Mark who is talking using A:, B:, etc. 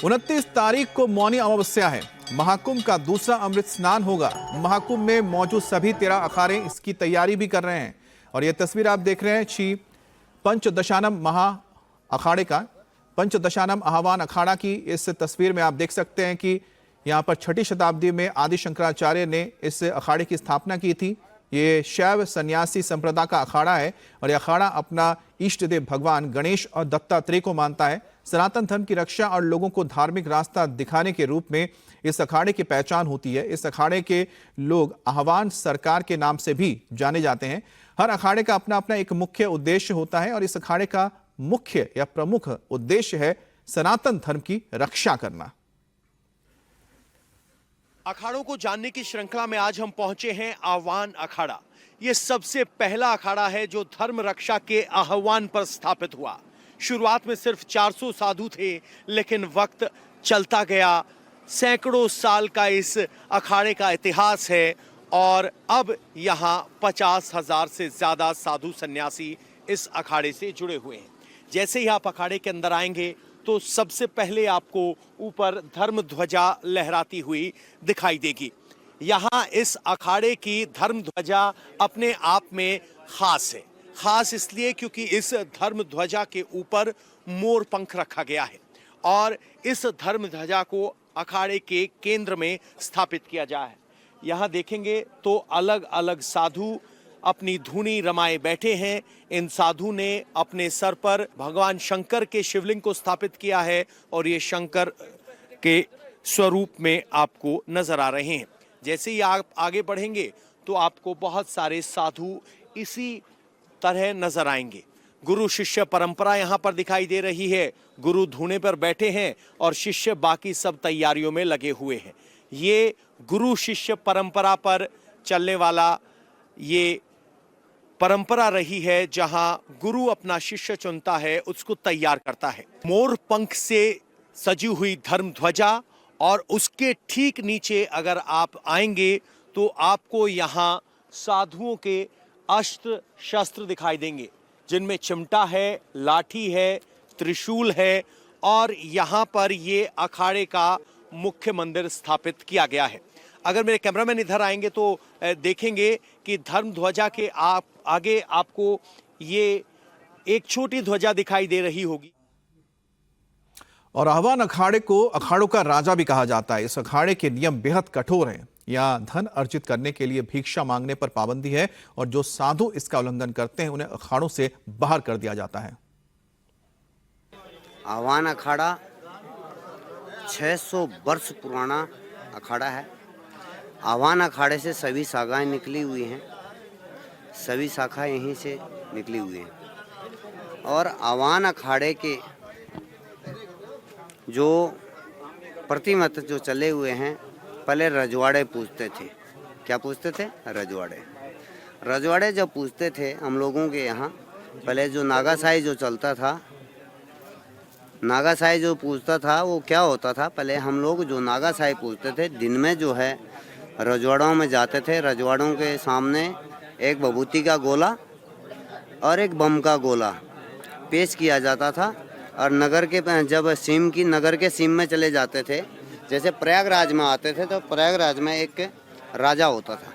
A: 29 तारीख को मौनी अमावस्या है। महाकुंभ का दूसरा अमृत स्नान होगा। महाकुंभ में मौजूद सभी 13 अखाड़े इसकी तैयारी भी कर रहे हैं। और यह तस्वीर आप देख रहे हैं श्री पंचदशानम महा अखाड़े का, पंचदशानम आह्वान अखाड़ा की। इस तस्वीर में आप देख सकते हैं कि यहाँ पर 6ठी शताब्दी में आदि शंकराचार्य ने इस अखाड़े की स्थापना की थी। ये शैव सन्यासी संप्रदाय का अखाड़ा है और यह अखाड़ा अपना इष्ट देव भगवान गणेश और दत्तात्रेय को मानता है। सनातन धर्म की रक्षा और लोगों को धार्मिक रास्ता दिखाने के रूप में इस अखाड़े की पहचान होती है। इस अखाड़े के लोग आह्वान सरकार के नाम से भी जाने जाते हैं। हर अखाड़े का अपना अपना एक मुख्य उद्देश्य होता है और इस अखाड़े का मुख्य या प्रमुख उद्देश्य है सनातन धर्म की रक्षा करना।
B: अखाड़ों को जानने की श्रृंखला में आज हम पहुंचे हैं आह्वान अखाड़ा। ये सबसे पहला अखाड़ा है जो धर्म रक्षा के आह्वान पर स्थापित हुआ। शुरुआत में सिर्फ 400 साधु थे, लेकिन वक्त चलता गया। सैकड़ों साल का इस अखाड़े का इतिहास है और अब यहाँ 50,000 से ज्यादा साधु सन्यासी इस अखाड़े से जुड़े हुए हैं। जैसे ही आप अखाड़े के अंदर आएंगे तो सबसे पहले आपको ऊपर धर्म ध्वजा लहराती हुई दिखाई देगी। यहाँ इस अखाड़े की धर्म ध्वजा अपने आप में खास है। खास इसलिए क्योंकि इस धर्म ध्वजा के ऊपर मोर पंख रखा गया है और इस धर्म ध्वजा को अखाड़े के केंद्र में स्थापित किया गया है। यहाँ देखेंगे तो अलग अलग साधु अपनी धुनी रमाए बैठे हैं। इन साधु ने अपने सर पर भगवान शंकर के शिवलिंग को स्थापित किया है और ये शंकर के स्वरूप में आपको नजर आ रहे हैं। जैसे ही आप आगे बढ़ेंगे तो आपको बहुत सारे साधु इसी तरह नजर आएंगे। गुरु शिष्य परंपरा यहाँ पर दिखाई दे रही है। गुरु धूने पर बैठे हैं और शिष्य बाकी सब तैयारियों में लगे हुए हैं। ये गुरु शिष्य परंपरा पर चलने वाला ये परंपरा रही है, जहां गुरु अपना शिष्य चुनता है, उसको तैयार करता है। मोर पंख से सजी हुई धर्म ध्वजा और उसके ठीक नीचे अगर आप आएंगे तो आपको यहाँ साधुओं के अस्त्र शस्त्र दिखाई देंगे, जिनमें चिमटा है, लाठी है, त्रिशूल है और यहाँ पर ये अखाड़े का मुख्य मंदिर स्थापित किया गया है। अगर मेरे कैमरामैन इधर आएंगे तो देखेंगे कि धर्म ध्वजा के आगे आपको ये एक छोटी ध्वजा दिखाई दे रही होगी।
A: और आह्वान अखाड़े को अखाड़ों का राजा भी कहा जाता है। इस अखाड़े के नियम बेहद कठोर हैं। यहाँ धन अर्जित करने के लिए भिक्षा मांगने पर पाबंदी है और जो साधु इसका उल्लंघन करते हैं उन्हें अखाड़ों से बाहर कर दिया जाता है।
C: आह्वान अखाड़ा 600 वर्ष पुराना अखाड़ा है। आह्वान अखाड़े से सभी शाखाएं निकली हुई हैं। सभी शाखा यहीं से निकली हुई हैं और आह्वान अखाड़े के जो प्रतिमत जो चले हुए हैं, पहले रजवाड़े पूछते थे। क्या पूछते थे? रजवाड़े जब पूछते थे हम लोगों के यहाँ, पहले जो नागासाई जो चलता था, नागासाई जो पूछता था वो क्या होता था, पहले हम लोग जो नागासाई पूछते थे दिन में जो है रजवाड़ों में जाते थे। रजवाड़ों के सामने एक बबूती का गोला और एक बम का गोला पेश किया जाता था और नगर के जब नगर के सीम में चले जाते थे, जैसे प्रयागराज में आते थे तो प्रयागराज में एक राजा होता था।